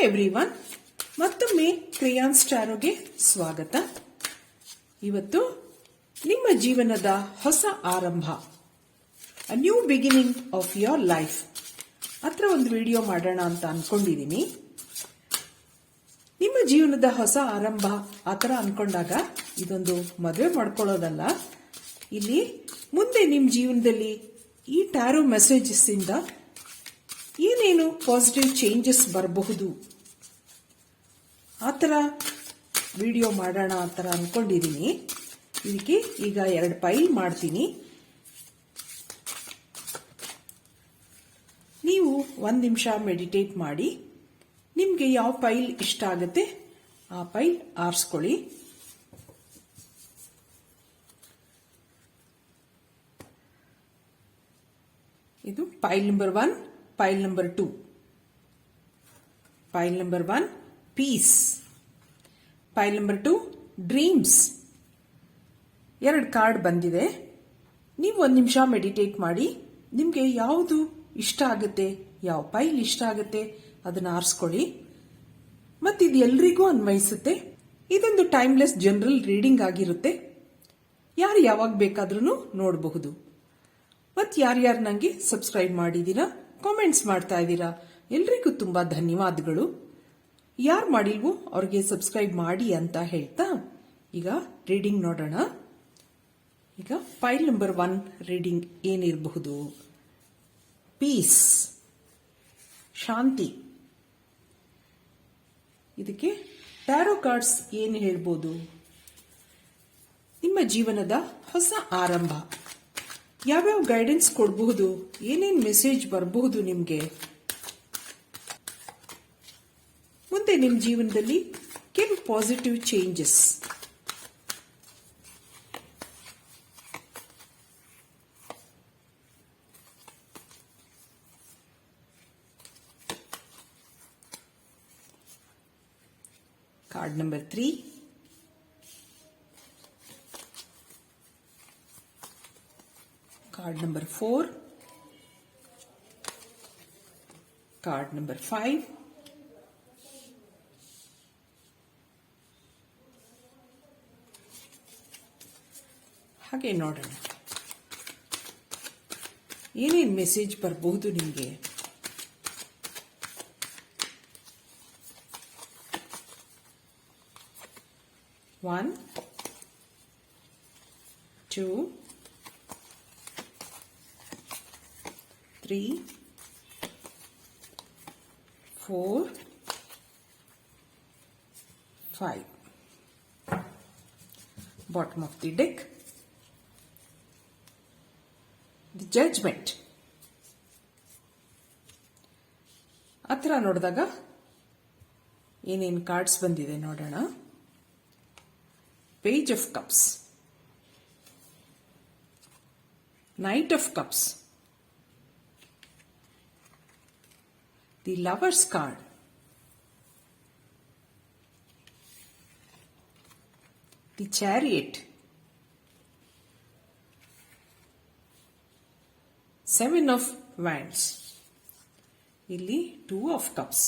Everyone, ಮತ್ತೊಮ್ಮೆ crayons ಸ್ಟಾರೋಗೆ ಸ್ವಾಗತ. ಇವತ್ತು ನಿಮ್ಮ ಜೀವನದ ಹೊಸ ಆರಂಭ, a new beginning of your life ಹತ್ರ ಒಂದು ವಿಡಿಯೋ ಮಾಡೋಣ ಅಂತ ಅನ್ಕೊಂಡಿದ್ದೀನಿ. ನಿಮ್ಮ ಜೀವನದ ಹೊಸ ಆರಂಭ ಆ ಥರ ಅನ್ಕೊಂಡಾಗ ಇದೊಂದು ಮದುವೆ ಮಾಡ್ಕೊಳ್ಳೋದಲ್ಲ. ಇಲ್ಲಿ ಮುಂದೆ ನಿಮ್ಮ ಜೀವನದಲ್ಲಿ ಈ ಟ್ಯಾರೋ ಮೆಸೇಜಸ್ ಇಂದ ಏನೇನು ಪಾಸಿಟಿವ್ ಚೇಂಜಸ್ ಬರಬಹುದು ಆ ಥರ ವಿಡಿಯೋ ಮಾಡೋಣ ಆ ಥರ ಅನ್ಕೊಂಡಿದ್ದೀನಿ. ಇದಕ್ಕೆ ಈಗ 2 ಪೈಲ್ ಮಾಡ್ತೀನಿ. ನೀವು 1 ನಿಮಿಷ ಮೆಡಿಟೇಟ್ ಮಾಡಿ ನಿಮಗೆ ಯಾವ ಪೈಲ್ ಇಷ್ಟ ಆಗುತ್ತೆ ಆ ಪೈಲ್ ಆರಿಸ್ಕೊಳ್ಳಿ. ಇದು pile number 1, pile number 2. Pile number 1 peace, pile number 2 dreams. 2 card ಬಂದಿದೆ. ನೀವು 1 ನಿಮಿಷ ಮೆಡಿಟೇಟ್ ಮಾಡಿ ನಿಮಗೆ ಯಾವುದು ಇಷ್ಟ ಆಗುತ್ತೆ, ಯಾವ ಪೈಲ್ ಇಷ್ಟ ಆಗುತ್ತೆ ಅದನ್ನ ಆರಿಸ್ಕೊಳ್ಳಿ. ಮತ್ತಿದು ಎಲ್ರಿಗೂ ಅನ್ವಯಿಸುತ್ತೆ. ಇದೊಂದು ಟೈಮ್ಲೆಸ್ ಜನರಲ್ ರೀಡಿಂಗ್ ಆಗಿರುತ್ತೆ. ಯಾರು ಯಾವಾಗ ಬೇಕಾದ್ರೂ ನೋಡಬಹುದು. ಮತ್ತು ಯಾರ್ಯಾರು ನನಗೆ ಸಬ್ಸ್ಕ್ರೈಬ್ ಮಾಡಿದ್ದೀರಾ, ಕಾಮೆಂಟ್ಸ್ ಮಾಡ್ತಾ ಇದ್ದೀರಾ, ಎಲ್ರಿಗೂ ತುಂಬಾ ಧನ್ಯವಾದಗಳು. ಯಾರು ಮಾಡಿಲ್ವೋ ಅವ್ರಿಗೆ ಸಬ್ಸ್ಕ್ರೈಬ್ ಮಾಡಿ ಅಂತ ಹೇಳ್ತಾ ಈಗ ರೀಡಿಂಗ್ ನೋಡೋಣ. ಈಗ ಪೈಲ್ ನಂಬರ್ 1 ರೀಡಿಂಗ್ ಏನಿರಬಹುದು? ಪೀಸ್, ಶಾಂತಿ. ಇದಕ್ಕೆ ಟ್ಯಾರೋ ಕಾರ್ಡ್ಸ್ ಏನು ಹೇಳ್ಬೋದು? ನಿಮ್ಮ ಜೀವನದ ಹೊಸ ಆರಂಭ. ಯಾವ್ಯಾವ ಗೈಡೆನ್ಸ್ ಕೊಡಬಹುದು, ಏನೇನು ಮೆಸೇಜ್ ಬರಬಹುದು ನಿಮಗೆ ಮುಂದೆ ನಿಮ್ಮ ಜೀವನದಲ್ಲಿ ಕೆಲವು positive changes. Card number 3, card number 4, card number 5, ಹಾಗೆ ನೋಡೋಣ ಏನೇನು ಮೆಸೇಜ್ ಬರಬಹುದು ನಿಮಗೆ. One, 2, 3, 4, 5. Bottom of the deck, the judgment. ಹತ್ರ ನೋಡಿದಾಗ ಏನೇನು ಕಾರ್ಡ್ಸ್ ಬಂದಿದೆ ನೋಡೋಣ. Page of cups, knight of cups, the Lovers card, the Chariot, 7 of Wands, ಇಲ್ಲಿ 2 of Cups,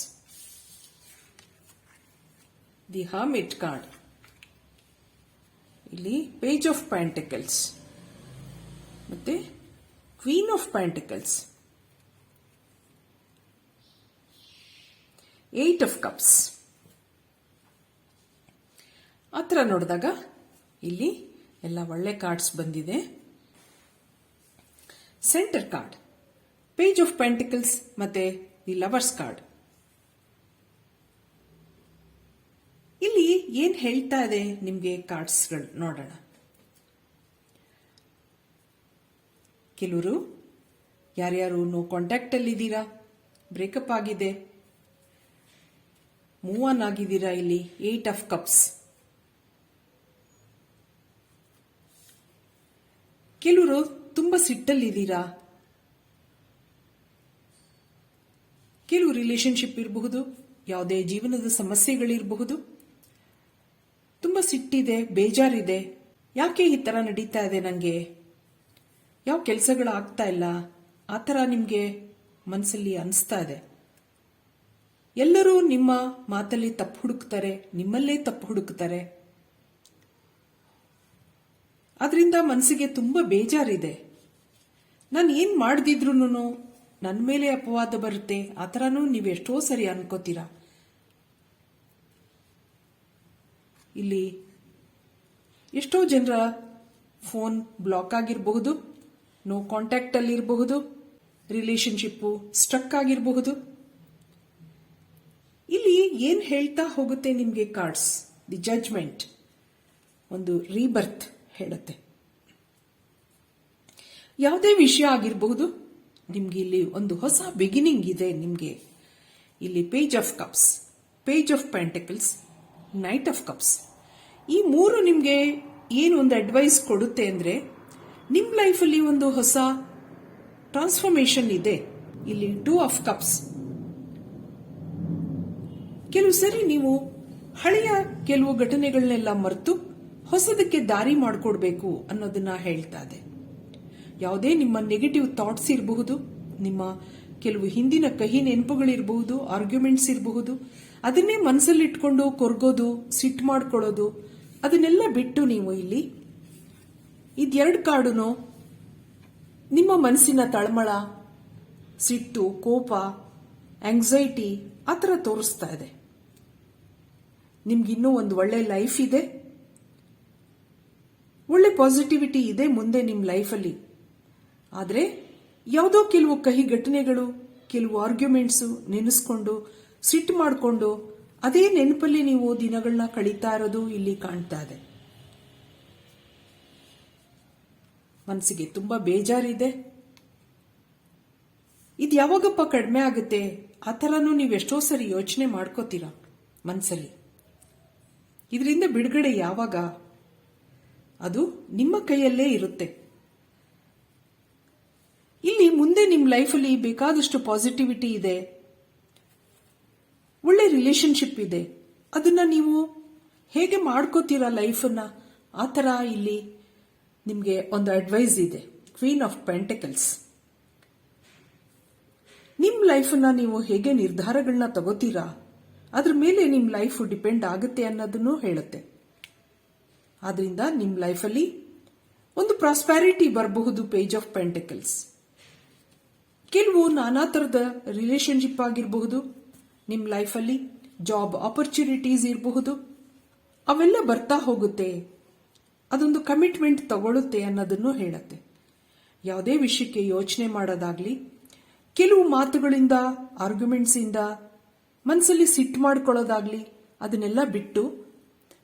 the Hermit card, ಇಲ್ಲಿ Page of Pentacles ಮತ್ತೆ Queen of Pentacles, 8 of Cups. ಹತ್ರ ನೋಡಿದಾಗ ಇಲ್ಲಿ ಎಲ್ಲ ಒಳ್ಳೆ ಕಾರ್ಡ್ಸ್ ಬಂದಿದೆ. Centre card, page of pentacles ಮತ್ತೆ ದಿ ಲವರ್ಸ್ ಕಾರ್ಡ್. ಇಲ್ಲಿ ಏನ್ ಹೇಳ್ತಾ ಇದೆ ನಿಮ್ಗೆ ಕಾರ್ಡ್ಸ್ಗಳು ನೋಡೋಣ. ಕೆಲವರು ಯಾರ್ಯಾರು ನೋ ಕಾಂಟ್ಯಾಕ್ಟ್ ಅಲ್ಲಿ ಇದ್ದೀರಾ, ಬ್ರೇಕಪ್ ಆಗಿದೆ, ಮೂವ್ ಆನ್ ಆಗಿದ್ದೀರಾ. ಇಲ್ಲಿ 8 ಆಫ್ ಕಪ್ಸ್. ಕೆಲವರು ತುಂಬಾ ಸಿಟ್ಟಲ್ಲಿದ್ದೀರಾ. ಕೆಲವು ರಿಲೇಶನ್ಶಿಪ್ ಇರಬಹುದು, ಯಾವುದೇ ಜೀವನದ ಸಮಸ್ಯೆಗಳಿರಬಹುದು. ತುಂಬಾ ಸಿಟ್ಟಿದೆ, ಬೇಜಾರಿದೆ. ಯಾಕೆ ಈ ತರ ನಡೀತಾ ಇದೆ, ನನಗೆ ಯಾವ ಕೆಲಸಗಳು ಆಗ್ತಾ ಇಲ್ಲ, ಆ ಥರ ನಿಮಗೆ ಮನಸ್ಸಲ್ಲಿ ಅನಿಸ್ತಾ ಇದೆ. ಎಲ್ಲರೂ ನಿಮ್ಮ ಮಾತಲ್ಲಿ ತಪ್ಪು ಹುಡುಕ್ತಾರೆ, ನಿಮ್ಮಲ್ಲೇ ತಪ್ಪು ಹುಡುಕ್ತಾರೆ. ಅದರಿಂದ ಮನಸ್ಸಿಗೆ ತುಂಬಾ ಬೇಜಾರಿದೆ. ನಾನು ಏನ್ ಮಾಡ್ದಿದ್ರು ನನ್ನ ಮೇಲೆ ಅಪವಾದ ಬರುತ್ತೆ, ಆ ಥರನೂ ನೀವು ಎಷ್ಟೋ ಸರಿ ಅನ್ಕೋತೀರಾ. ಇಲ್ಲಿ ಎಷ್ಟೋ ಜನರ ಫೋನ್ ಬ್ಲಾಕ್ ಆಗಿರಬಹುದು, ನೋ ಕಾಂಟ್ಯಾಕ್ಟ್ ಅಲ್ಲಿ ಇರಬಹುದು, ರಿಲೇಶನ್ಶಿಪ್ ಸ್ಟ್ರಕ್ ಆಗಿರಬಹುದು. ಇಲ್ಲಿ ಏನ್ ಹೇಳ್ತಾ ಹೋಗುತ್ತೆ ನಿಮ್ಗೆ ಕಾರ್ಡ್ಸ್? ದಿ ಜಡ್ಜ್ಮೆಂಟ್ ಒಂದು ರೀಬರ್ತ್ ಹೇಳುತ್ತೆ. ಯಾವುದೇ ವಿಷಯ ಆಗಿರಬಹುದು, ನಿಮ್ಗೆ ಇಲ್ಲಿ ಒಂದು ಹೊಸ ಬಿಗಿನಿಂಗ್ ಇದೆ. ನಿಮ್ಗೆ ಇಲ್ಲಿ page of cups, page of pentacles, knight of cups, ಈ ಮೂರು ನಿಮ್ಗೆ ಏನು ಒಂದು ಅಡ್ವೈಸ್ ಕೊಡುತ್ತೆ ಅಂದ್ರೆ ನಿಮ್ ಲೈಫಲ್ಲಿ ಒಂದು ಹೊಸ ಟ್ರಾನ್ಸ್ಫಾರ್ಮೇಶನ್ ಇದೆ. ಇಲ್ಲಿ 2 ಆಫ್ ಕಪ್ಸ್, ಕೆಲವು ಸರಿ ನೀವು ಹಳೆಯ ಕೆಲವು ಘಟನೆಗಳನ್ನೆಲ್ಲ ಮರೆತು ಹೊಸದಕ್ಕೆ ದಾರಿ ಮಾಡಿಕೊಡ್ಬೇಕು ಅನ್ನೋದನ್ನ ಹೇಳ್ತಾ ಇದೆ. ಯಾವುದೇ ನಿಮ್ಮ ನೆಗೆಟಿವ್ ಥಾಟ್ಸ್ ಇರಬಹುದು, ನಿಮ್ಮ ಕೆಲವು ಹಿಂದಿನ ಕಹಿ ನೆನಪುಗಳಿರಬಹುದು, ಆರ್ಗ್ಯುಮೆಂಟ್ಸ್ ಇರಬಹುದು, ಅದನ್ನೇ ಮನಸ್ಸಲ್ಲಿ ಇಟ್ಕೊಂಡು ಕೊರ್ಗೋದು, ಸಿಟ್ಟು ಮಾಡ್ಕೊಳ್ಳೋದು, ಅದನ್ನೆಲ್ಲ ಬಿಟ್ಟು ನೀವು ಇಲ್ಲಿ ಇದೆರಡು ಕಾರ್ಡುನು ನಿಮ್ಮ ಮನಸ್ಸಿನ ತಳಮಳ, ಸಿಟ್ಟು, ಕೋಪ, ಆಂಗ್ಸೈಟಿ ಆ ಥರ ತೋರಿಸ್ತಾ ಇದೆ. ನಿಮ್ಗಿನ್ನೂ ಒಂದು ಒಳ್ಳೆ ಲೈಫ್ ಇದೆ, ಒಳ್ಳೆ ಪಾಸಿಟಿವಿಟಿ ಇದೆ ಮುಂದೆ ನಿಮ್ಮ ಲೈಫಲ್ಲಿ. ಆದರೆ ಯಾವುದೋ ಕೆಲವು ಕಹಿ ಘಟನೆಗಳು, ಕೆಲವು ಆರ್ಗ್ಯುಮೆಂಟ್ಸು ನೆನೆಸ್ಕೊಂಡು ಸಿಟ್ಟು ಮಾಡಿಕೊಂಡು ಅದೇ ನೆನಪಲ್ಲಿ ನೀವು ದಿನಗಳನ್ನ ಕಳೀತಾ ಇರೋದು ಇಲ್ಲಿ ಕಾಣ್ತಾ ಇದೆ. ಮನಸ್ಸಿಗೆ ತುಂಬಾ ಬೇಜಾರಿದೆ. ಇದು ಯಾವಾಗಪ್ಪ ಕಡಿಮೆ ಆಗುತ್ತೆ? ಆ ಥರನೂ ನೀವು ಎಷ್ಟೋ ಸರಿ ಯೋಚನೆ ಮಾಡ್ಕೋತೀರಾ ಮನಸ್ಸಲ್ಲಿ. ಇದರಿಂದ ಬಿಡುಗಡೆ ಯಾವಾಗ? ಅದು ನಿಮ್ಮ ಕೈಯಲ್ಲೇ ಇರುತ್ತೆ. ಇಲ್ಲಿ ಮುಂದೆ ನಿಮ್ಮ ಲೈಫಲ್ಲಿ ಬೇಕಾದಷ್ಟು ಪಾಸಿಟಿವಿಟಿ ಇದೆ, ಒಳ್ಳೆ ರಿಲೇಶನ್ಶಿಪ್ ಇದೆ. ಅದನ್ನ ನೀವು ಹೇಗೆ ಮಾಡ್ಕೋತೀರಾ ಲೈಫನ್ನ, ಆ ಥರ ಇಲ್ಲಿ ನಿಮಗೆ ಒಂದು ಅಡ್ವೈಸ್ ಇದೆ. ಕ್ವೀನ್ ಆಫ್ ಪೆಂಟಿಕಲ್ಸ್, ನಿಮ್ಮ ಲೈಫನ್ನ ನೀವು ಹೇಗೆ ನಿರ್ಧಾರಗಳನ್ನ ತಗೋತೀರಾ ಅದ್ರ ಮೇಲೆ ನಿಮ್ಮ ಲೈಫ್ ಡಿಪೆಂಡ್ ಆಗುತ್ತೆ ಅನ್ನೋದನ್ನು ಹೇಳುತ್ತೆ. ಆದ್ರಿಂದ ನಿಮ್ಮ ಲೈಫಲ್ಲಿ ಒಂದು ಪ್ರಾಸ್ಪ್ಯಾರಿಟಿ ಬರಬಹುದು. ಪೇಜ್ ಆಫ್ ಪೆಂಟಿಕಲ್ಸ್, ಕೆಲವು ನಾನಾ ಥರದ ರಿಲೇಶನ್ಶಿಪ್ ಆಗಿರಬಹುದು, ನಿಮ್ಮ ಲೈಫಲ್ಲಿ ಜಾಬ್ ಆಪರ್ಚುನಿಟೀಸ್ ಇರಬಹುದು, ಅವೆಲ್ಲ ಬರ್ತಾ ಹೋಗುತ್ತೆ. ಅದೊಂದು ಕಮಿಟ್ಮೆಂಟ್ ತಗೊಳುತ್ತೆ ಅನ್ನೋದನ್ನು ಹೇಳುತ್ತೆ. ಯಾವುದೇ ವಿಷಯಕ್ಕೆ ಯೋಚನೆ ಮಾಡೋದಾಗ್ಲಿ, ಕೆಲವು ಮಾತುಗಳಿಂದ, ಆರ್ಗ್ಯುಮೆಂಟ್ಸ್ ಇಂದ ಮನಸ್ಸಲ್ಲಿ ಸಿಟ್ಟು ಮಾಡ್ಕೊಳ್ಳೋದಾಗ್ಲಿ, ಅದನ್ನೆಲ್ಲ ಬಿಟ್ಟು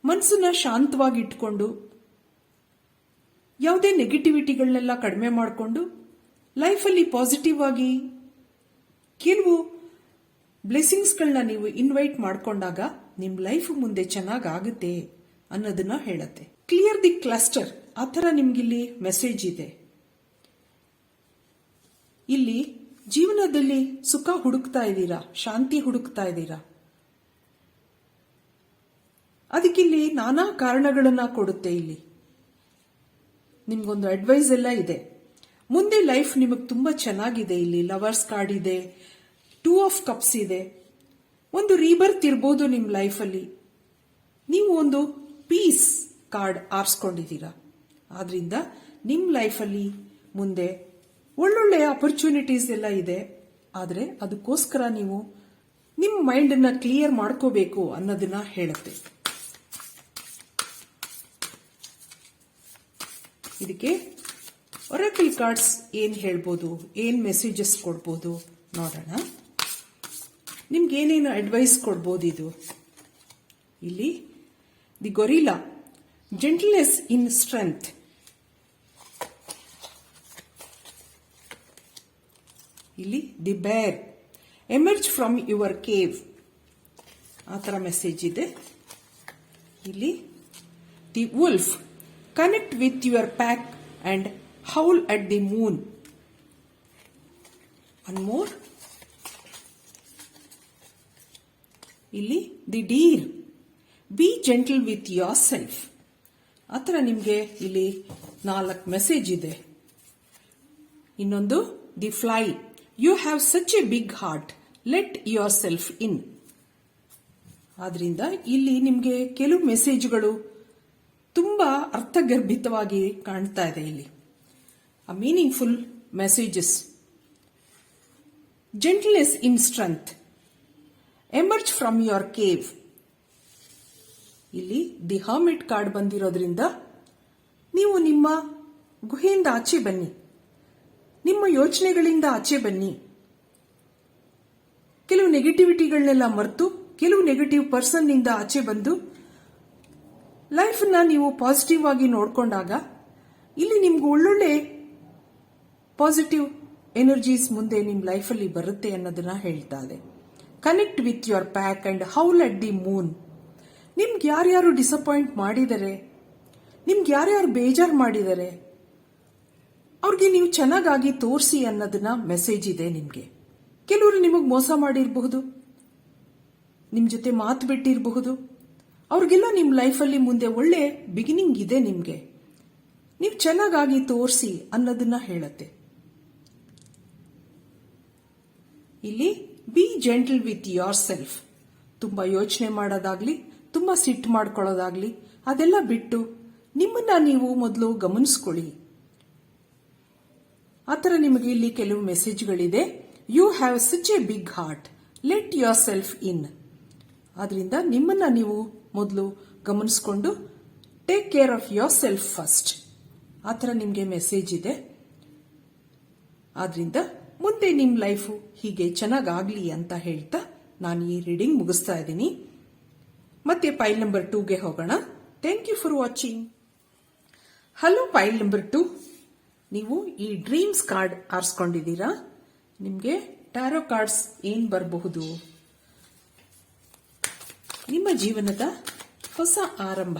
ಮನಸ್ಸನ್ನ ಶಾಂತವಾಗಿ ಇಟ್ಕೊಂಡು ಯಾವುದೇ ನೆಗೆಟಿವಿಟಿಗಳನ್ನೆಲ್ಲ ಕಡಿಮೆ ಮಾಡಿಕೊಂಡು ಲೈಫಲ್ಲಿ ಪಾಸಿಟಿವ್ ಆಗಿ ಕೆಲವು ಬ್ಲೆಸ್ಸಿಂಗ್ಸ್ಗಳನ್ನ ನೀವು ಇನ್ವೈಟ್ ಮಾಡ್ಕೊಂಡಾಗ ನಿಮ್ಮ ಲೈಫ್ ಮುಂದೆ ಚೆನ್ನಾಗಾಗುತ್ತೆ ಅನ್ನೋದನ್ನ ಹೇಳುತ್ತೆ. ಕ್ಲಿಯರ್ ದಿ ಕ್ಲಸ್ಟರ್, ಆ ಥರ ನಿಮ್ಗಿಲ್ಲಿ ಮೆಸೇಜ್ ಇದೆ. ಇಲ್ಲಿ ಜೀವನದಲ್ಲಿ ಸುಖ ಹುಡುಕ್ತಾ ಇದ್ದೀರಾ, ಶಾಂತಿ ಹುಡುಕ್ತಾ ಇದ್ದೀರಾ, ಅದಕ್ಕಿಲ್ಲಿ ನಾನಾ ಕಾರಣಗಳನ್ನ ಕೊಡುತ್ತೆ. ಇಲ್ಲಿ ನಿಮ್ಗೊಂದು ಅಡ್ವೈಸ್ ಎಲ್ಲ ಇದೆ. ಮುಂದೆ ಲೈಫ್ ನಿಮಗೆ ತುಂಬಾ ಚೆನ್ನಾಗಿದೆ. ಇಲ್ಲಿ ಲವರ್ಸ್ ಕಾರ್ಡ್ ಇದೆ, 2 ಆಫ್ ಕಪ್ಸ್ ಇದೆ. ಒಂದು ರೀಬರ್ತ್ ಇರ್ಬೋದು ನಿಮ್ಮ ಲೈಫಲ್ಲಿ. ನೀವು ಒಂದು ಪೀಸ್ ಕಾರ್ಡ್ ಆರಿಸ್ಕೊಂಡಿದ್ದೀರಾ. ಆದ್ರಿಂದ ನಿಮ್ಮ ಲೈಫಲ್ಲಿ ಮುಂದೆ ಒಳ್ಳೊಳ್ಳೆ ಅಪರ್ಚುನಿಟೀಸ್ ಎಲ್ಲ ಇದೆ. ಆದರೆ ಅದಕ್ಕೋಸ್ಕರ ನೀವು ನಿಮ್ಮ ಮೈಂಡನ್ನ ಕ್ಲಿಯರ್ ಮಾಡ್ಕೋಬೇಕು ಅನ್ನೋದನ್ನ ಹೇಳುತ್ತೆ. ಇದಕ್ಕೆ ಒರಾಕಲ್ ಕಾರ್ಡ್ಸ್ ಏನ್ ಹೇಳ್ಬೋದು, ಏನ್ ಮೆಸೇಜಸ್ ಕೊಡ್ಬೋದು ನೋಡೋಣ. ನಿಮ್ಗೆ ಏನೇನು ಅಡ್ವೈಸ್ ಕೊಡ್ಬೋದು ಇದು? ಇಲ್ಲಿ the gorilla, gentleness in strength. ಇಲ್ಲಿ the bear, emerge from your cave, ಆ ಥರ ಮೆಸೇಜ್ ಇದೆ. ಇಲ್ಲಿ the wolf, connect with your pack and howl at the moon. One more. ಇಲ್ಲಿ the deer, be gentle with yourself. ಆ ಥರ ನಿಮಗೆ ಇಲ್ಲಿ 4 ಮೆಸೇಜ್ ಇದೆ. ಇನ್ನೊಂದು the fly, you have such a big heart, let yourself in. ಆದ್ರಿಂದ ಇಲ್ಲಿ ನಿಮಗೆ ಕೆಲವು ಮೆಸೇಜ್ಗಳು ತುಂಬಾ ಅರ್ಥಗರ್ಭಿತವಾಗಿ ಕಾಣ್ತಾ ಇದೆ. ಇಲ್ಲಿ a meaningful messages. Gentleness in strength. Emerge from your cave. ಇಲ್ಲಿ ದಿ ಹರ್ಮಿಟ್ ಕಾರ್ಡ್ ಬಂದಿರೋದ್ರಿಂದ ನೀವು ನಿಮ್ಮ ಗುಹೆಯಿಂದ ಆಚೆ ಬನ್ನಿ, ನಿಮ್ಮ ಯೋಚನೆಗಳಿಂದ ಆಚೆ ಬನ್ನಿ. ಕೆಲವು ನೆಗೆಟಿವಿಟಿಗಳನ್ನೆಲ್ಲ ಮರೆತು ಕೆಲವು ನೆಗೆಟಿವ್ ಪರ್ಸನ್ ನಿಂದ ಆಚೆ ಬಂದು ಲೈಫ್ನ ನೀವು ಪಾಸಿಟಿವ್ ಆಗಿ ನೋಡಿಕೊಂಡಾಗ ಇಲ್ಲಿ ನಿಮ್ಗೆ ಒಳ್ಳೊಳ್ಳೆ ಪಾಸಿಟಿವ್ ಎನರ್ಜೀಸ್ ಮುಂದೆ ನಿಮ್ಮ ಲೈಫಲ್ಲಿ ಬರುತ್ತೆ ಅನ್ನೋದನ್ನ ಹೇಳ್ತಾ ಇದೆ. Connect with your pack and haul at the Moon. ನಿಮ್ಗೆ ಯಾರ್ಯಾರು ಡಿಸಪಾಯಿಂಟ್ ಮಾಡಿದ್ದಾರೆ, ನಿಮ್ಗೆ ಯಾರ್ಯಾರು ಬೇಜಾರು ಮಾಡಿದ್ದಾರೆ, ಅವ್ರಿಗೆ ನೀವು ಚೆನ್ನಾಗಾಗಿ ತೋರಿಸಿ ಅನ್ನೋದನ್ನ ಮೆಸೇಜ್ ಇದೆ ನಿಮಗೆ. ಕೆಲವರು ನಿಮಗೆ ಮೋಸ ಮಾಡಿರಬಹುದು, ನಿಮ್ಮ ಜೊತೆ ಮಾತು ಬಿಟ್ಟಿರಬಹುದು, ಅವ್ರಿಗೆಲ್ಲ ನಿಮ್ಮ ಲೈಫಲ್ಲಿ ಮುಂದೆ ಒಳ್ಳೆ ಬಿಗಿನಿಂಗ್ ಇದೆ ನಿಮಗೆ. ನೀವು ಚೆನ್ನಾಗಾಗಿ ತೋರಿಸಿ ಅನ್ನೋದನ್ನ ಹೇಳುತ್ತೆ. ಇಲ್ಲಿ B gentle with your self. ತುಂಬಾ ಯೋಚನೆ ಮಾಡೋದಾಗ್ಲಿ, ತುಂಬಾ ಸಿಟ್ಟು ಮಾಡ್ಕೊಳ್ಳೋದಾಗ್ಲಿ ಅದೆಲ್ಲ ಬಿಟ್ಟು ನಿಮ್ಮನ್ನ ನೀವು ಮೊದಲು ಗಮನಿಸ್ಕೊಳ್ಳಿ. ಆತರ ನಿಮಗೆ ಇಲ್ಲಿ ಕೆಲವು ಮೆಸೇಜ್ಗಳಿದೆ. You have such a big heart, let yourself in. ಆದ್ರಿಂದ ನಿಮ್ಮನ್ನ ನೀವು ಮೊದಲು ಗಮನಿಸ್ಕೊಂಡು take care of yourself first. ಆತರ ನಿಮಗೆ ಮೆಸೇಜ್ ಇದೆ. ಆದ್ರಿಂದ ಮುಂದೆ ನಿಮ್ಮ ಲೈಫು ಹೀಗೆ ಚೆನ್ನಾಗಾಗ್ಲಿ ಅಂತ ಹೇಳ್ತಾ ನಾನು ಈ ರೀಡಿಂಗ್ ಮುಗಿಸ್ತಾ ಇದ್ದೀನಿ. ಮತ್ತೆ ಪೈಲ್ ನಂಬರ್ 2ಗೆ ಹೋಗೋಣ. Thank you for watching. Hello pile number 2, ನೀವು ಈ ಡ್ರೀಮ್ಸ್ ಕಾರ್ಡ್ ಆರಿಸ್ಕೊಂಡಿದ್ದೀರಾ. ನಿಮಗೆ ಟ್ಯಾರೋ ಕಾರ್ಡ್ಸ್ ಏನ್ ಬರಬಹುದು? ನಿಮ್ಮ ಜೀವನದ ಹೊಸ ಆರಂಭ,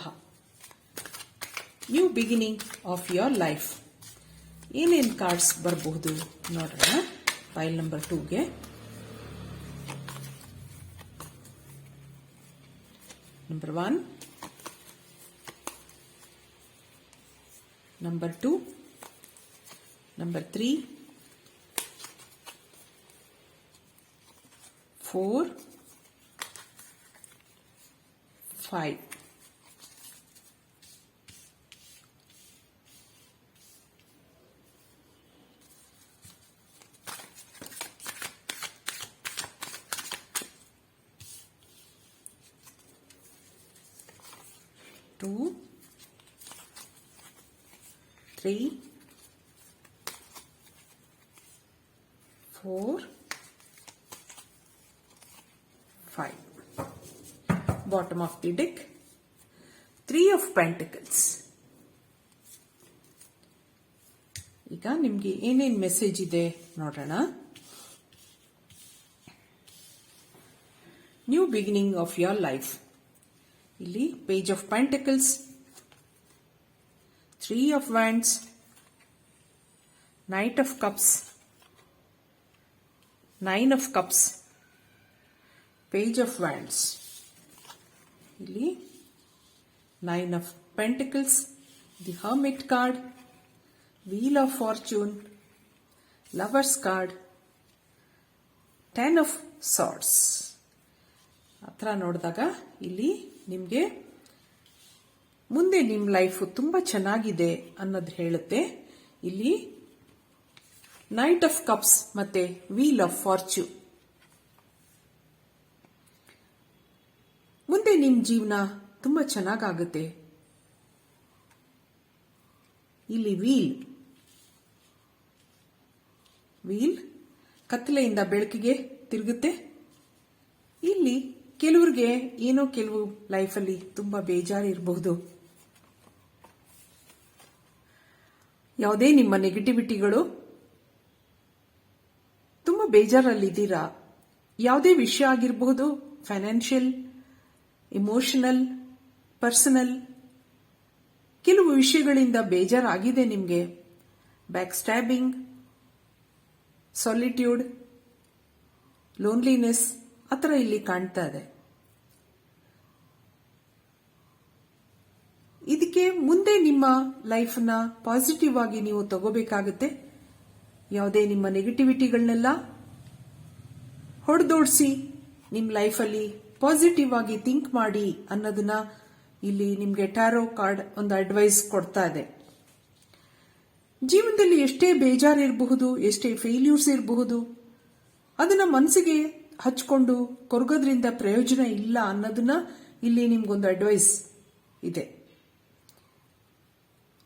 new beginning of your life. ಏನೇನ್ ಕಾರ್ಡ್ಸ್ ಬರಬಹುದು ನೋಡೋಣ ಫೈಲ್ ನಂಬರ್ 2ಗೆ. Number 1, number 2, number 3, 4, 5. Two, 3, 4, 5. Bottom of the deck, 3 of Pentacles. ಈಗ ನಿಮ್ಗೆ ಏನೇನ್ ಮೆಸೇಜ್ ಇದೆ ನೋಡೋಣ. New beginning of your life. ಇಲ್ಲಿ page of pentacles, 3 of Wands, Knight of Cups, 9 of Cups, Page of Wands. ಇಲ್ಲಿ 9 of Pentacles, the Hermit card, Wheel of Fortune, Lover's card, 10 of Swords. ಹತ್ರ ನೋಡಿದಾಗ ಇಲ್ಲಿ ನಿಮಗೆ ಮುಂದೆ ನಿಮ್ಮ ಲೈಫ್ ತುಂಬಾ ಚೆನ್ನಾಗಿದೆ ಅನ್ನೋದು ಹೇಳುತ್ತೆ. ಇಲ್ಲಿ ನೈಟ್ ಆಫ್ ಕಪ್ಸ್ ಮತ್ತೆ ವೀಲ್ ಆಫ್ ಫಾರ್ಚ್ಯೂನ್. ಮುಂದೆ ನಿಮ್ಮ ಜೀವನ ತುಂಬಾ ಚೆನ್ನಾಗಾಗುತ್ತೆ. ಇಲ್ಲಿ ವೀಲ್ ಕತ್ತಲೆಯಿಂದ ಬೆಳಕಿಗೆ ತಿರುಗುತ್ತೆ. ಇಲ್ಲಿ ಕೆಲವ್ರಿಗೆ ಏನೋ ಕೆಲವು ಲೈಫಲ್ಲಿ ತುಂಬಾ ಬೇಜಾರು ಇರಬಹುದು. ಯಾವುದೇ ನಿಮ್ಮ ನೆಗೆಟಿವಿಟಿಗಳು ತುಂಬಾ ಬೇಜಾರಲ್ಲಿದ್ದೀರಾ. ಯಾವುದೇ ವಿಷಯ ಆಗಿರಬಹುದು, ಫೈನಾನ್ಷಿಯಲ್, ಇಮೋಷನಲ್, ಪರ್ಸನಲ್, ಕೆಲವು ವಿಷಯಗಳಿಂದ ಬೇಜಾರಾಗಿದೆ ನಿಮಗೆ. ಬ್ಯಾಕ್ ಸ್ಟ್ಯಾಬಿಂಗ್, ಸಾಲಿಟ್ಯೂಡ್, ಲೋನ್ಲಿನೆಸ್ ಆ ಥರ ಇಲ್ಲಿ ಕಾಣ್ತಾ ಇದೆ. ಇದಕ್ಕೆ ಮುಂದೆ ನಿಮ್ಮ ಲೈಫ್ನ ಪಾಸಿಟಿವ್ ಆಗಿ ನೀವು ತಗೋಬೇಕಾಗುತ್ತೆ. ಯಾವುದೇ ನಿಮ್ಮ ನೆಗೆಟಿವಿಟಿಗಳನ್ನೆಲ್ಲ ಹೊಡೆದೋಡಿಸಿ ನಿಮ್ಮ ಲೈಫಲ್ಲಿ ಪಾಸಿಟಿವ್ ಆಗಿ ಥಿಂಕ್ ಮಾಡಿ ಅನ್ನೋದನ್ನ ಇಲ್ಲಿ ನಿಮ್ಗೆ ಟ್ಯಾರೋ ಕಾರ್ಡ್ ಒಂದು ಅಡ್ವೈಸ್ ಕೊಡ್ತಾ ಇದೆ. ಜೀವನದಲ್ಲಿ ಎಷ್ಟೇ ಬೇಜಾರಿರಬಹುದು, ಎಷ್ಟೇ ಫೇಲ್ಯೂರ್ಸ್ ಇರಬಹುದು, ಅದನ್ನ ಮನಸ್ಸಿಗೆ ಹಚ್ಕೊಂಡು ಕೊರಗೋದ್ರಿಂದ ಪ್ರಯೋಜನ ಇಲ್ಲ ಅನ್ನೋದನ್ನ ಇಲ್ಲಿ ನಿಮ್ಗೊಂದು ಅಡ್ವೈಸ್ ಇದೆ.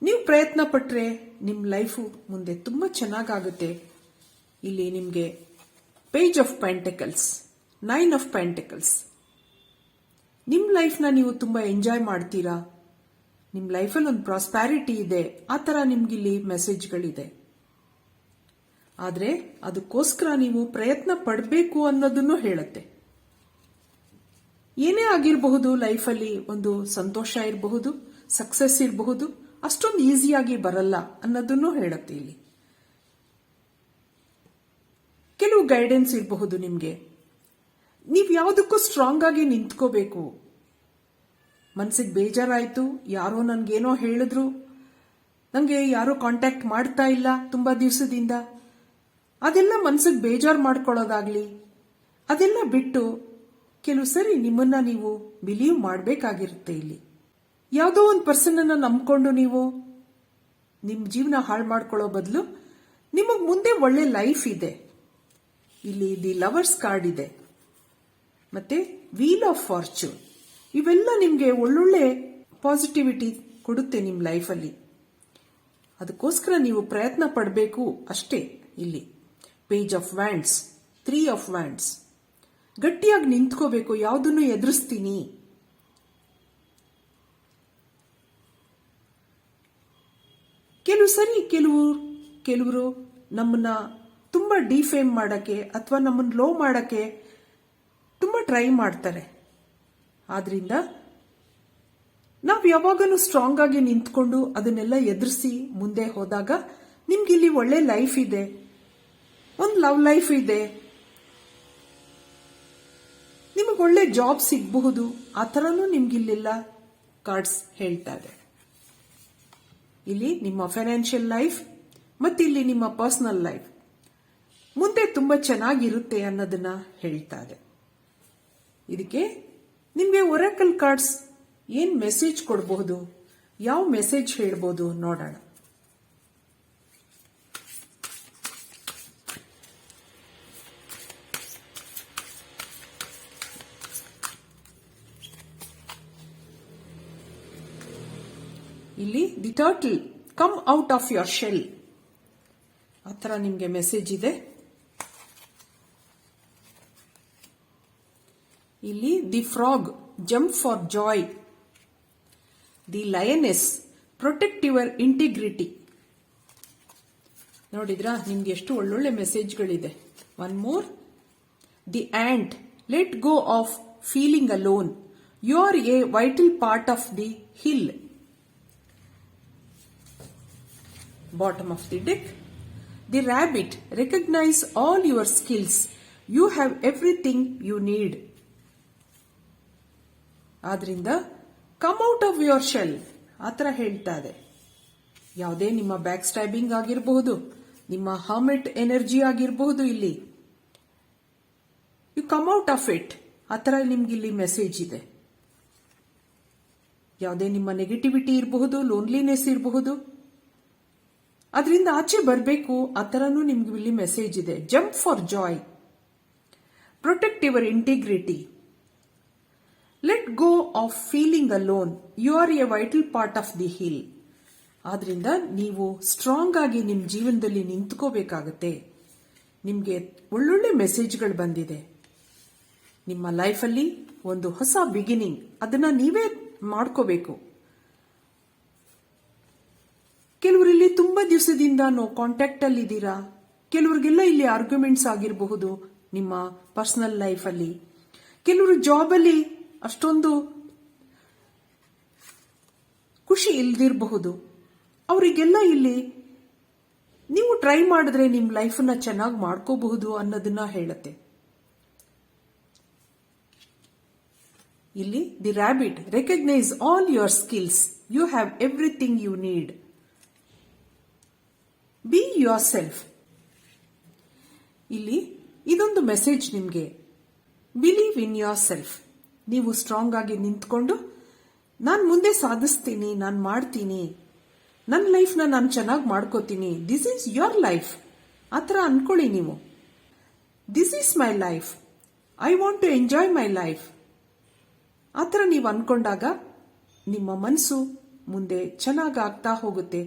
ನೀವು ಪ್ರಯತ್ನ ಪಟ್ರೆ ನಿಮ್ಮ ಲೈಫು ಮುಂದೆ ತುಂಬಾ ಚೆನ್ನಾಗಾಗುತ್ತೆ. ಇಲ್ಲಿ ನಿಮಗೆ page of pentacles, 9 of pentacles. ನಿಮ್ಮ ಲೈಫ್ನ ನೀವು ತುಂಬಾ ಎಂಜಾಯ್ ಮಾಡ್ತೀರಾ, ನಿಮ್ಮ ಲೈಫಲ್ಲಿ ಒಂದು ಪ್ರಾಸ್ಪ್ಯಾರಿಟಿ ಇದೆ, ಆ ಥರ ನಿಮ್ಗಿಲ್ಲಿ ಮೆಸೇಜ್ಗಳಿದೆ. ಆದರೆ ಅದಕ್ಕೋಸ್ಕರ ನೀವು ಪ್ರಯತ್ನ ಪಡಬೇಕು ಅನ್ನೋದನ್ನು ಹೇಳುತ್ತೆ. ಏನೇ ಆಗಿರಬಹುದು ಲೈಫಲ್ಲಿ, ಒಂದು ಸಂತೋಷ ಇರಬಹುದು, ಸಕ್ಸಸ್ ಇರಬಹುದು, ಅಷ್ಟೊಂದು ಈಸಿಯಾಗಿ ಬರಲ್ಲ ಅನ್ನೋದನ್ನು ಹೇಳುತ್ತೆ. ಇಲ್ಲಿ ಕೆಲವು ಗೈಡೆನ್ಸ್ ಇರಬಹುದು ನಿಮಗೆ. ನೀವು ಯಾವುದಕ್ಕೂ ಸ್ಟ್ರಾಂಗ್ ಆಗಿ ನಿಂತ್ಕೋಬೇಕು. ಮನಸ್ಸಿಗೆ ಬೇಜಾರಾಯ್ತು, ಯಾರೋ ನನ್ಗೇನೋ ಹೇಳಿದ್ರು, ನನಗೆ ಯಾರೋ ಕಾಂಟ್ಯಾಕ್ಟ್ ಮಾಡ್ತಾ ಇಲ್ಲ ತುಂಬಾ ದಿವಸದಿಂದ, ಅದೆಲ್ಲ ಮನಸ್ಸಿಗೆ ಬೇಜಾರು ಮಾಡ್ಕೊಳ್ಳೋದಾಗ್ಲಿ, ಅದೆಲ್ಲ ಬಿಟ್ಟು ಕೆಲವು ಸರಿ ನಿಮ್ಮನ್ನ ನೀವು ಬಿಲೀವ್ ಮಾಡಬೇಕಾಗಿರುತ್ತೆ. ಇಲ್ಲಿ ಯಾವುದೋ ಒಂದು ಪರ್ಸನ್ ಅನ್ನ ನಂಬ್ಕೊಂಡು ನೀವು ನಿಮ್ಮ ಜೀವನ ಹಾಳು ಮಾಡ್ಕೊಳ್ಳೋ ಬದಲು ನಿಮಗೆ ಮುಂದೆ ಒಳ್ಳೆ ಲೈಫ್ ಇದೆ. ಇಲ್ಲಿ ದಿ ಲವರ್ಸ್ ಕಾರ್ಡ್ ಇದೆ, ಮತ್ತೆ ವೀಲ್ ಆಫ್ ಫಾರ್ಚೂನ್. ಇವೆಲ್ಲ ನಿಮಗೆ ಒಳ್ಳೊಳ್ಳೆ ಪಾಸಿಟಿವಿಟಿ ಕೊಡುತ್ತೆ ನಿಮ್ಮ ಲೈಫಲ್ಲಿ. ಅದಕ್ಕೋಸ್ಕರ ನೀವು ಪ್ರಯತ್ನ ಪಡಬೇಕು ಅಷ್ಟೇ. ಇಲ್ಲಿ page of wands, 3 of wands. ಗಟ್ಟಿಯಾಗಿ ನಿಂತ್ಕೋಬೇಕು, ಯಾವುದನ್ನು ಎದುರಿಸ್ತೀನಿ. ಕೆಲವು ಸರಿ ಕೆಲವರು ನಮ್ಮನ್ನ ತುಂಬಾ ಡಿಫೇಮ್ ಮಾಡಕ್ಕೆ ಅಥವಾ ನಮ್ಮನ್ನ ಲೋ ಮಾಡಕ್ಕೆ ತುಂಬಾ ಟ್ರೈ ಮಾಡ್ತಾರೆ. ಆದ್ರಿಂದ ನಾವು ಯಾವಾಗಲೂ ಸ್ಟ್ರಾಂಗ್ ಆಗಿ ನಿಂತ್ಕೊಂಡು ಅದನ್ನೆಲ್ಲ ಎದುರಿಸಿ ಮುಂದೆ ಹೋದಾಗ ನಿಮ್ಗಿಲ್ಲಿ ಒಳ್ಳೆ ಲೈಫ್ ಇದೆ, ಒಂದು ಲವ್ ಲೈಫ್ ಇದೆ, ನಿಮಗೆ ಒಳ್ಳೆ ಜಾಬ್ ಸಿಗಬಹುದು. ಆ ಥರನೂ ನಿಮ್ಗಿಲ್ಲೆಲ್ಲ ಕಾರ್ಡ್ಸ್ ಹೇಳ್ತಾ ಇದೆ. ಇಲ್ಲಿ ನಿಮ್ಮ ಫೈನಾನ್ಷಿಯಲ್ ಲೈಫ್ ಮತ್ತು ಇಲ್ಲಿ ನಿಮ್ಮ ಪರ್ಸನಲ್ ಲೈಫ್ ಮುಂದೆ ತುಂಬಾ ಚೆನ್ನಾಗಿರುತ್ತೆ ಅನ್ನೋದನ್ನ ಹೇಳ್ತಾ ಇದೆ. ಇದಕ್ಕೆ ನಿಮಗೆ ಒರಾಕಲ್ ಕಾರ್ಡ್ಸ್ ಏನ್ ಮೆಸೇಜ್ ಕೊಡಬಹುದು, ಯಾವ ಮೆಸೇಜ್ ಹೇಳ್ಬೋದು ನೋಡೋಣ. ಇಲ್ಲಿ the turtle, come out of your shell, ಆ ಥರ ನಿಮಗೆ ಮೆಸೇಜ್ ಇದೆ. ಇಲ್ಲಿ the frog, jump for joy. The lioness, protect your integrity. ನೋಡಿದ್ರಾ, ನಿಮ್ಗೆ ಎಷ್ಟು ಒಳ್ಳೊಳ್ಳೆ ಮೆಸೇಜ್ಗಳಿದೆ. One more, the ant, let go of feeling alone, you are a vital part of the hill. Bottom of the deck, the rabbit, recognize all your skills, you have everything you need. ಆದ್ರಿಂದ come out of your shell ಆ ಥರ ಹೇಳ್ತಾ ಇದೆ. ಯಾವುದೇ ನಿಮ್ಮ back stabbing ಆಗಿರಬಹುದು, ನಿಮ್ಮ hermit energy ಆಗಿರಬಹುದು, ಇಲ್ಲಿ you come out of it, ಆ ಥರ ನಿಮ್ಗಿಲ್ಲಿ ಮೆಸೇಜ್ ಇದೆ. ಯಾವುದೇ ನಿಮ್ಮ ನೆಗೆಟಿವಿಟಿ ಇರಬಹುದು, ಲೋನ್ಲಿನೆಸ್ ಇರಬಹುದು, ಅದರಿಂದ ಆಚೆ ಬರಬೇಕು, ಆ ಥರನೂ ನಿಮ್ಗೆ ಇಲ್ಲಿ ಮೆಸೇಜ್ ಇದೆ. Jump for joy, protect your integrity, let go of feeling alone, you are a vital part of the hill. ಆದ್ರಿಂದ ನೀವು ಸ್ಟ್ರಾಂಗ್ ಆಗಿ ನಿಮ್ಮ ಜೀವನದಲ್ಲಿ ನಿಂತ್ಕೋಬೇಕಾಗತ್ತೆ. ನಿಮಗೆ ಒಳ್ಳೊಳ್ಳೆ ಮೆಸೇಜ್ಗಳು ಬಂದಿದೆ. ನಿಮ್ಮ ಲೈಫಲ್ಲಿ ಒಂದು ಹೊಸ ಬಿಗಿನಿಂಗ್, ಅದನ್ನ ನೀವೇ ಮಾಡ್ಕೋಬೇಕು. ಕೆಲವರಲ್ಲಿ ತುಂಬಾ ದಿವಸದಿಂದ ಕಾಂಟ್ಯಾಕ್ಟ್ ಅಲ್ಲಿ ಇದ್ದೀರಾ, ಕೆಲವರಿಗೆಲ್ಲ ಇಲ್ಲಿ ಆರ್ಗ್ಯುಮೆಂಟ್ಸ್ ಆಗಿರಬಹುದು ನಿಮ್ಮ ಪರ್ಸನಲ್ ಲೈಫ್ ಅಲ್ಲಿ. ಕೆಲವರು ಜಾಬ್ ಅಲ್ಲಿ ಅಷ್ಟೊಂದು ಖುಷಿ ಇಲ್ದಿರಬಹುದು. ಅವರಿಗೆಲ್ಲ ಇಲ್ಲಿ ನೀವು ಟ್ರೈ ಮಾಡಿದ್ರೆ ನಿಮ್ಮ ಲೈಫನ್ನ ಚೆನ್ನಾಗಿ ಮಾಡ್ಕೋಬಹುದು ಅನ್ನೋದನ್ನ ಹೇಳುತ್ತೆ. ಇಲ್ಲಿ the rabbit, recognise all your skills, you have everything you need. Be yourself. ಇಲ್ಲಿ ಇದೊಂದು ಮೆಸೇಜ್ ನಿಮಗೆ. Believe in yourself. ನೀವು ಸ್ಟ್ರಾಂಗ್ ಆಗಿ ನಿಂತ್ಕೊಂಡು ನಾನು ಮುಂದೆ ಸಾಧಿಸ್ತೀನಿ, ನಾನು ಮಾಡ್ತೀನಿ, ನನ್ನ ಲೈಫ್ನ ನಾನು ಚೆನ್ನಾಗಿ ಮಾಡ್ಕೋತೀನಿ, ದಿಸ್ ಈಸ್ ಯೋರ್ ಲೈಫ್ ಆ ಥರ ಅನ್ಕೊಳ್ಳಿ ನೀವು. This is my life, I want to enjoy my life ಆ ಥರ ನೀವು ಅನ್ಕೊಂಡಾಗ ನಿಮ್ಮ ಮನಸ್ಸು ಮುಂದೆ ಚೆನ್ನಾಗಿ ಆಗ್ತಾ ಹೋಗುತ್ತೆ.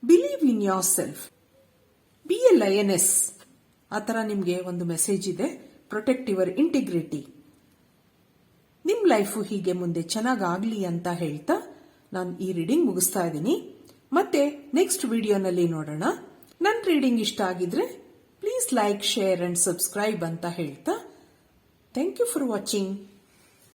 Believe in your self, B A lioness ಆ ಥರ ನಿಮಗೆ ಒಂದು ಮೆಸೇಜ್ ಇದೆ. Protect your integrity. ನಿಮ್ಮ ಲೈಫು ಹೀಗೆ ಮುಂದೆ ಚೆನ್ನಾಗಾಗಲಿ ಅಂತ ಹೇಳ್ತಾ ನಾನು ಈ ರೀಡಿಂಗ್ ಮುಗಿಸ್ತಾ ಇದ್ದೀನಿ. ಮತ್ತೆ ನೆಕ್ಸ್ಟ್ ವಿಡಿಯೋನಲ್ಲಿ ನೋಡೋಣ. ನನ್ನ ರೀಡಿಂಗ್ ಇಷ್ಟ ಆಗಿದ್ರೆ please like, share and subscribe ಅಂತ ಹೇಳ್ತಾ ಥ್ಯಾಂಕ್ ಯು ಫಾರ್ ವಾಚಿಂಗ್.